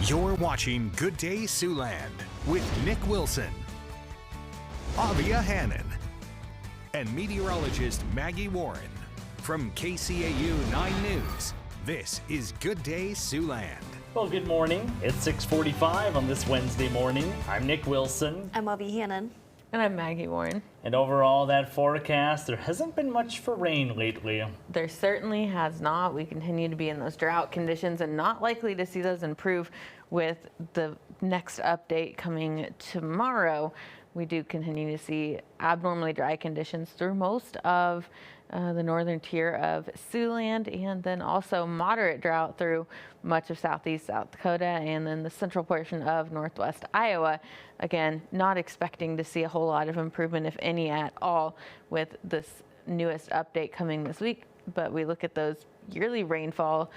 You're watching Good Day Siouxland with Nick Wilson, Avia Hannon, and meteorologist Maggie Warren. From KCAU 9 News, this is Good Day Siouxland. Well, good morning. It's 6:45 on this Wednesday morning. I'm Nick Wilson. I'm Avia Hannon. And I'm Maggie Warren. And overall, that forecast, there hasn't been much for rain lately. There certainly has not. We continue to be in those drought conditions and not likely to see those improve with the next update coming tomorrow. We do continue to see abnormally dry conditions through most of the northern tier of Siouxland, and then also moderate drought through much of southeast South Dakota and then the central portion of northwest Iowa. Again, not expecting to see a whole lot of improvement, if any at all, with this newest update coming this week. But we look at those yearly rainfall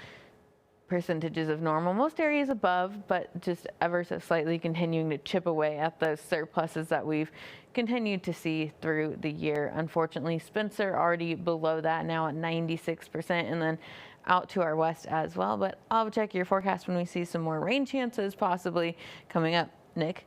percentages of normal, most areas above, but just ever so slightly continuing to chip away at those surpluses that we've continued to see through the year. Unfortunately, Spencer already below that now at 96%, and then out to our west as well. But I'll check your forecast when we see some more rain chances possibly coming up. Nick?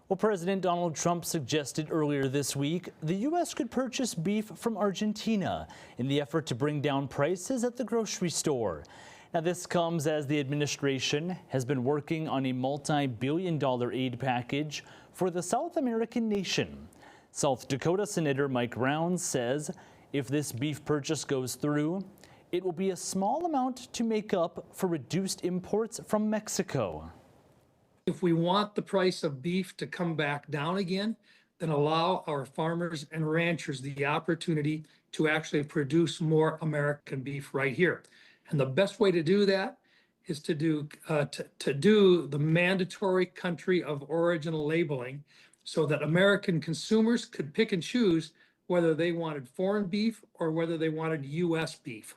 Well, President Donald Trump suggested earlier this week the U.S. could purchase beef from Argentina in the effort to bring down prices at the grocery store. Now, this comes as the administration has been working on a multi-billion-dollar aid package for the South American nation. South Dakota Senator Mike Rounds says if this beef purchase goes through, it will be a small amount to make up for reduced imports from Mexico. If we want the price of beef to come back down again, then allow our farmers and ranchers the opportunity to actually produce more American beef right here. And the best way to do that is to do the mandatory country of origin labeling so that American consumers could pick and choose whether they wanted foreign beef or whether they wanted U.S. beef.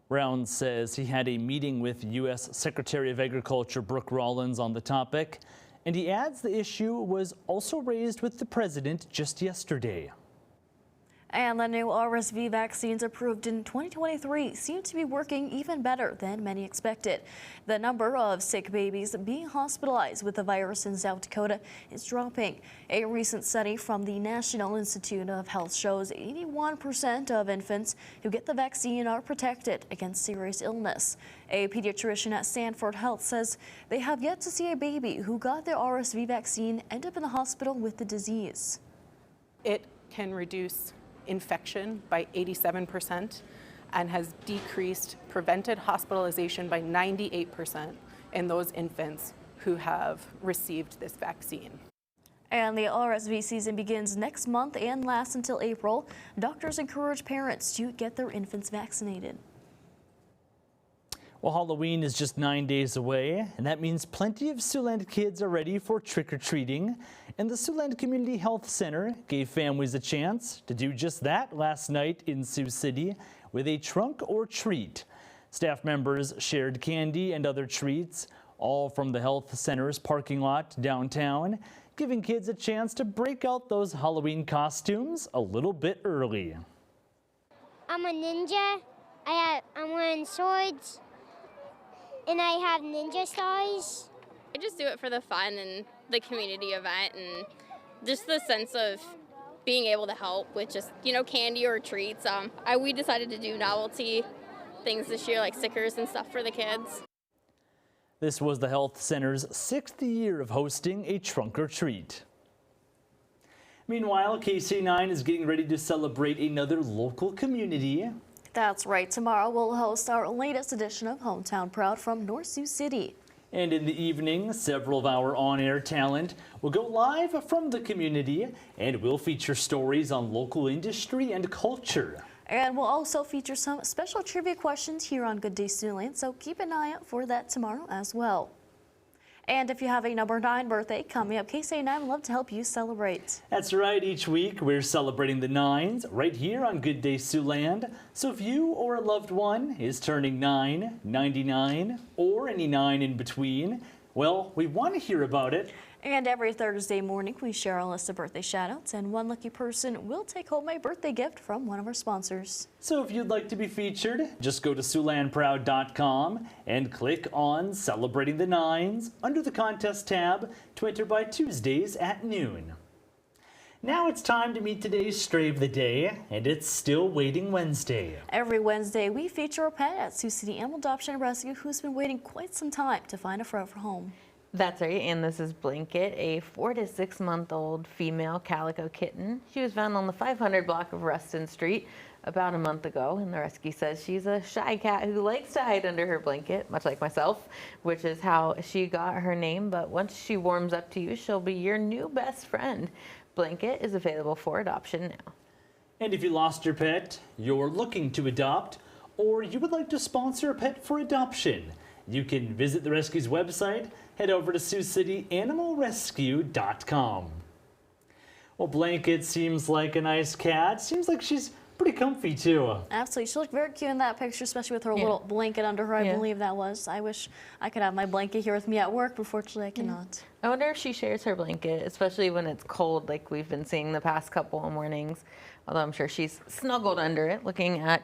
Rounds says he had a meeting with U.S. Secretary of Agriculture Brooke Rollins on the topic, and he adds the issue was also raised with the president just yesterday. And the new RSV vaccines approved in 2023 seem to be working even better than many expected. The number of sick babies being hospitalized with the virus in South Dakota is dropping. A recent study from the National Institute of Health shows 81% of infants who get the vaccine are protected against serious illness. A pediatrician at Sanford Health says they have yet to see a baby who got their RSV vaccine end up in the hospital with the disease. It can reduce infection by 87% and has decreased prevented hospitalization by 98% in those infants who have received this vaccine. And the RSV season begins next month and lasts until April. Doctors encourage parents to get their infants vaccinated. Well, Halloween is just 9 days away, and that means plenty of Siouxland kids are ready for trick-or-treating. And the Siouxland Community Health Center gave families a chance to do just that last night in Sioux City with a trunk or treat. Staff members shared candy and other treats, all from the health center's parking lot downtown, giving kids a chance to break out those Halloween costumes a little bit early. I'm a ninja. I'm wearing swords. And I have ninja stars. I just do it for the fun and the community event and just the sense of being able to help with just, candy or treats. We decided to do novelty things this year, like stickers and stuff for the kids. This was the health center's 6th year of hosting a trunk or treat. Meanwhile, KC9 is getting ready to celebrate another local community. That's right. Tomorrow we'll host our latest edition of Hometown Proud from North Sioux City. And in the evening, several of our on-air talent will go live from the community, and we'll feature stories on local industry and culture. And we'll also feature some special trivia questions here on Good Day Siouxland, so keep an eye out for that tomorrow as well. And if you have a number 9 birthday coming up, KCAU-9 would love to help you celebrate. That's right. Each week we're celebrating the 9s right here on Good Day Siouxland. So if you or a loved one is turning 9, 99, or any 9 in between, Well, we want to hear about it. And every Thursday morning, we share our list of birthday shout-outs, and one lucky person will take home a birthday gift from one of our sponsors. So if you'd like to be featured, just go to SiouxlandProud.com and click on Celebrating the Nines under the Contest tab to enter by Tuesdays at noon. Now it's time to meet today's Stray of the Day, and it's Still Waiting Wednesday. Every Wednesday, we feature a pet at Sioux City Animal Adoption and Rescue who's been waiting quite some time to find a forever home. That's right, and this is Blanket, a 4 to 6 month old female calico kitten. She was found on the 500 block of Ruston Street about a month ago, and the rescue says she's a shy cat who likes to hide under her blanket, much like myself, which is how she got her name. But once she warms up to you, she'll be your new best friend. Blanket is available for adoption now. And if you lost your pet, you're looking to adopt, or you would like to sponsor a pet for adoption, you can visit the rescue's website, head over to SiouxCityAnimalRescue.com. Well, Blanket seems like a nice cat. Seems like she's pretty comfy too. Absolutely. She looked very cute in that picture, especially with her little blanket under her, I believe that was. I wish I could have my blanket here with me at work, but fortunately I cannot. I wonder if she shares her blanket, especially when it's cold like we've been seeing the past couple of mornings. Although I'm sure she's snuggled under it, looking at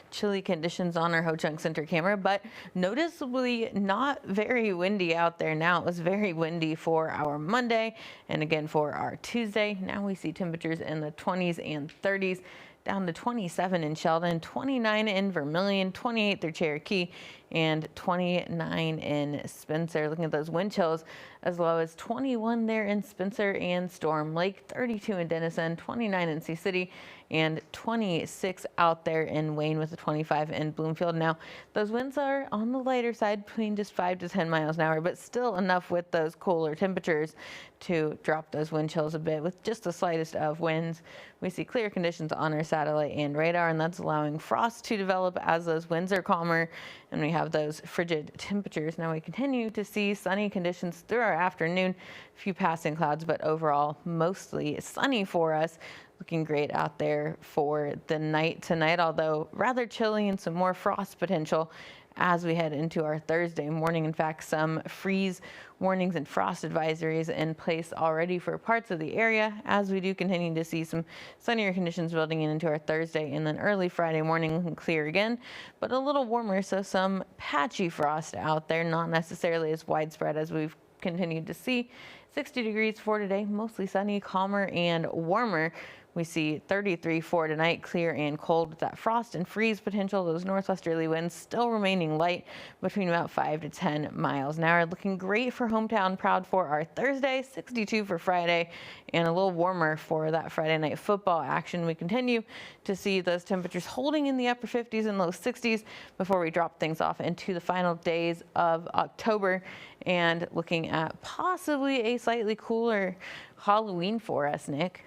chilly conditions on our Ho Chunk Center camera, but noticeably not very windy out there now. It was very windy for our Monday and again for our Tuesday. Now we see temperatures in the 20s and 30s. Down to 27 in Sheldon, 29 in Vermilion, 28 through Cherokee, and 29 in Spencer. Looking at those wind chills, as low as 21 there in Spencer and Storm Lake, 32 in Denison, 29 in Sioux City, and 26 out there in Wayne with a 25 in Bloomfield. Now, those winds are on the lighter side, between just 5 to 10 miles an hour, but still enough with those cooler temperatures to drop those wind chills a bit with just the slightest of winds. We see clear conditions on our satellite and radar, and that's allowing frost to develop as those winds are calmer and we have those frigid temperatures. Now we continue to see sunny conditions through our afternoon, a few passing clouds, but overall mostly sunny for us. Looking great out there for the night tonight, although rather chilly and some more frost potential as we head into our Thursday morning. In fact, some freeze warnings and frost advisories in place already for parts of the area as we do continue to see some sunnier conditions building into our Thursday, and then early Friday morning looking clear again, but a little warmer, so some patchy frost out there, not necessarily as widespread as we've continued to see. 60 degrees for today, mostly sunny, calmer and warmer. We see 33 for tonight, clear and cold with that frost and freeze potential. Those northwesterly winds still remaining light between about 5 to 10 miles an hour. Looking great for Hometown Proud for our Thursday, 62 for Friday, and a little warmer for that Friday night football action. We continue to see those temperatures holding in the upper 50s and low 60s before we drop things off into the final days of October, and looking at possibly a slightly cooler Halloween for us, Nick.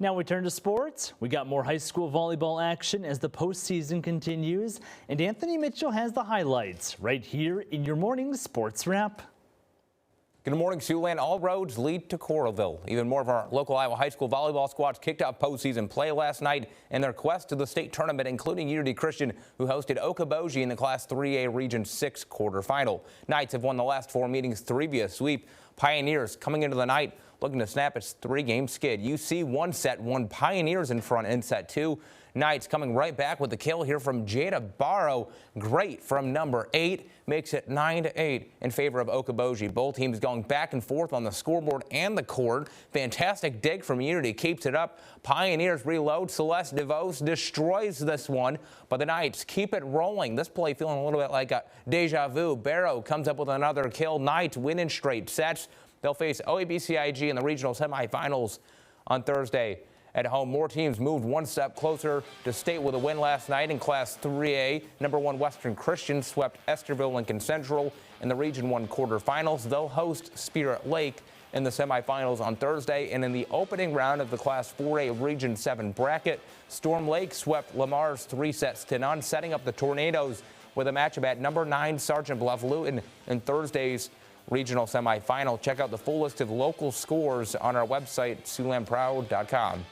Now we turn to sports. We got more high school volleyball action as the postseason continues, and Anthony Mitchell has the highlights right here in your morning sports wrap. Good morning, Siouxland. All roads lead to Coralville. Even more of our local Iowa high school volleyball squads kicked off postseason play last night in their quest to the state tournament, including Unity Christian, who hosted Okoboji in the Class 3A Region 6 quarterfinal. Knights have won the last 4 meetings 3 via sweep. Pioneers coming into the night looking to snap its 3-game skid. UC won set 1, Pioneers in front in set 2. Knights coming right back with the kill here from Jada Barrow. Great from number 8, makes it 9-8 in favor of Okoboji. Both teams going back and forth on the scoreboard and the court. Fantastic dig from Unity keeps it up. Pioneers reload. Celeste DeVos destroys this one, but the Knights keep it rolling. This play feeling a little bit like a deja vu. Barrow comes up with another kill. Knights win in straight sets. They'll face OABCIG in the regional semifinals on Thursday at home. More teams moved one step closer to state with a win last night in Class 3A. Number 1 Western Christian swept Esterville Lincoln Central in the Region 1 quarterfinals. They'll host Spirit Lake in the semifinals on Thursday. And in the opening round of the Class 4A Region 7 bracket, Storm Lake swept Lamar's 3-0, setting up the Tornadoes with a matchup at number 9 Sergeant Bluff Luton in Thursday's regional semifinal. Check out the full list of local scores on our website, SiouxlandProud.com.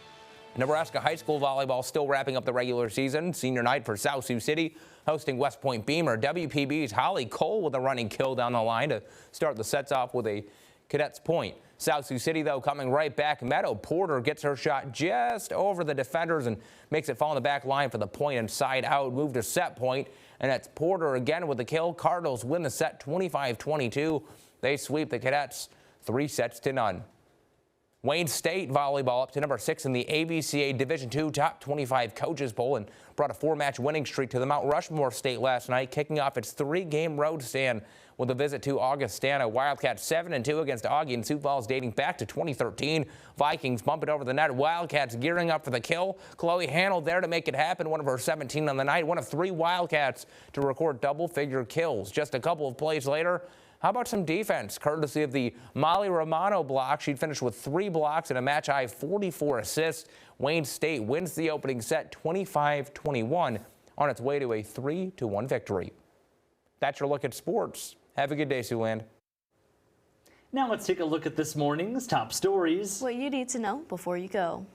Nebraska high school volleyball still wrapping up the regular season. Senior night for South Sioux City, hosting West Point Beamer. WPB's Holly Cole with a running kill down the line to start the sets off with a Cadets point. South Sioux City, though, coming right back. Meadow Porter gets her shot just over the defenders and makes it fall on the back line for the point and side out. Move to set point, and it's Porter again with the kill. Cardinals win the set 25-22. They sweep the Cadets 3-0. Wayne State volleyball up to number 6 in the AVCA Division II Top 25 Coaches Poll and brought a 4-match winning streak to the Mount Rushmore State last night, kicking off its 3-game road stand with a visit to Augustana. Wildcats 7-2 against Augie and Sioux Falls dating back to 2013. Vikings bump it over the net. Wildcats gearing up for the kill. Chloe Hanold there to make it happen, one of her 17 on the night, one of 3 Wildcats to record double-figure kills. Just a couple of plays later, how about some defense? Courtesy of the Molly Romano block, she'd finished with 3 blocks and a match-high 44 assists. Wayne State wins the opening set 25-21 on its way to a 3-1 victory. That's your look at sports. Have a good day, Siouxland. Now let's take a look at this morning's top stories. What you need to know before you go.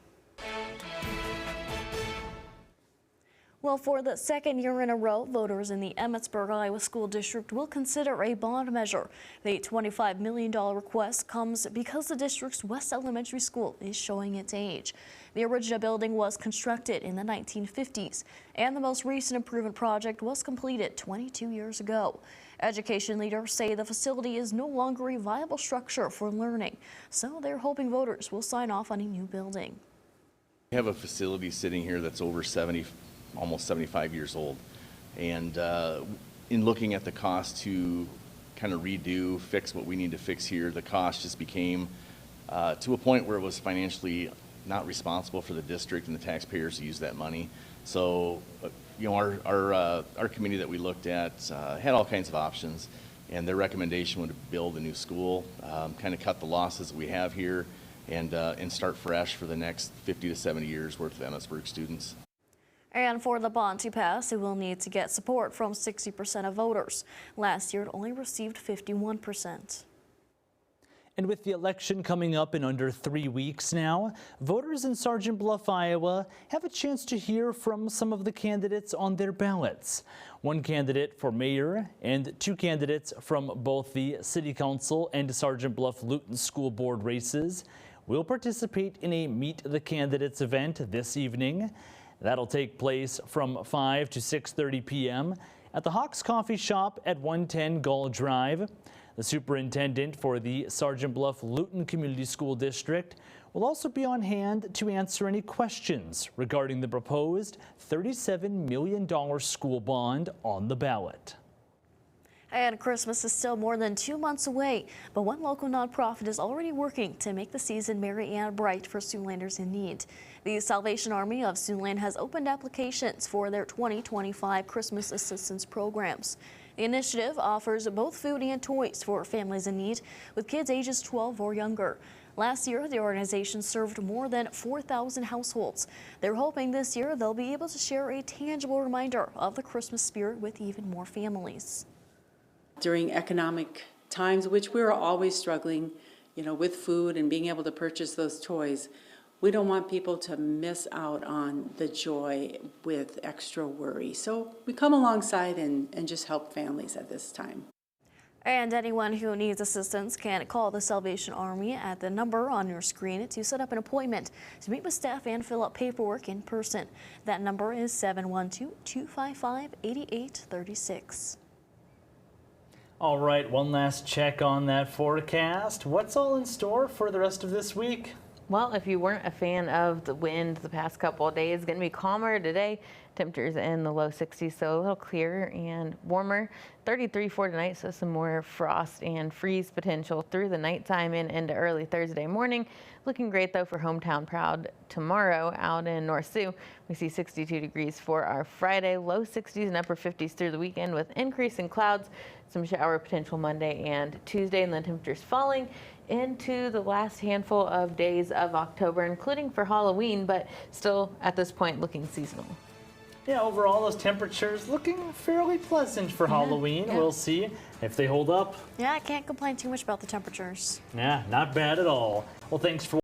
Well, for the second year in a row, voters in the Emmetsburg, Iowa School District will consider a bond measure. The $25 million request comes because the district's West Elementary School is showing its age. The original building was constructed in the 1950s, and the most recent improvement project was completed 22 years ago. Education leaders say the facility is no longer a viable structure for learning, so they're hoping voters will sign off on a new building. We have a facility sitting here that's over 70, almost 75 years old, and in looking at the cost to kind of redo, fix what we need to fix here, the cost just became to a point where it was financially not responsible for the district and the taxpayers to use that money. So, you know, our committee that we looked at had all kinds of options, and their recommendation would build a new school, kind of cut the losses that we have here, and start fresh for the next 50 to 70 years worth of Emmetsburg students. And for the bond to pass, it will need to get support from 60% of voters. Last year, it only received 51%. And with the election coming up in under 3 weeks now, voters in Sergeant Bluff, Iowa have a chance to hear from some of the candidates on their ballots. 1 candidate for mayor and 2 candidates from both the City Council and Sergeant Bluff-Luton School Board races will participate in a Meet the Candidates event this evening. That'll take place from 5 to 6:30 p.m. at the Hawks Coffee Shop at 110 Gull Drive. The superintendent for the Sergeant Bluff-Luton Community School District will also be on hand to answer any questions regarding the proposed $37 million school bond on the ballot. And Christmas is still more than 2 months away, but one local nonprofit is already working to make the season merry and bright for Siouxlanders in need. The Salvation Army of Siouxland has opened applications for their 2025 Christmas assistance programs. The initiative offers both food and toys for families in need with kids ages 12 or younger. Last year, the organization served more than 4,000 households. They're hoping this year they'll be able to share a tangible reminder of the Christmas spirit with even more families. During economic times, which we're always struggling, with food and being able to purchase those toys, we don't want people to miss out on the joy with extra worry. So we come alongside and just help families at this time. And anyone who needs assistance can call the Salvation Army at the number on your screen to set up an appointment to meet with staff and fill out paperwork in person. That number is 712-255-8836. All right, one last check on that forecast. What's all in store for the rest of this week? Well, if you weren't a fan of the wind the past couple of days, it's going to be calmer today. Temperatures in the low 60s, so a little clearer and warmer. 33 for tonight, so some more frost and freeze potential through the nighttime and into early Thursday morning. Looking great, though, for Hometown Proud tomorrow out in North Sioux. We see 62 degrees for our Friday, low 60s and upper 50s through the weekend with increasing clouds, some shower potential Monday and Tuesday, and then temperatures falling into the last handful of days of October, including for Halloween, but still at this point looking seasonal. Yeah, overall, those temperatures looking fairly pleasant for Halloween. Yeah. We'll see if they hold up. Yeah, I can't complain too much about the temperatures. Yeah, not bad at all. Well, thanks for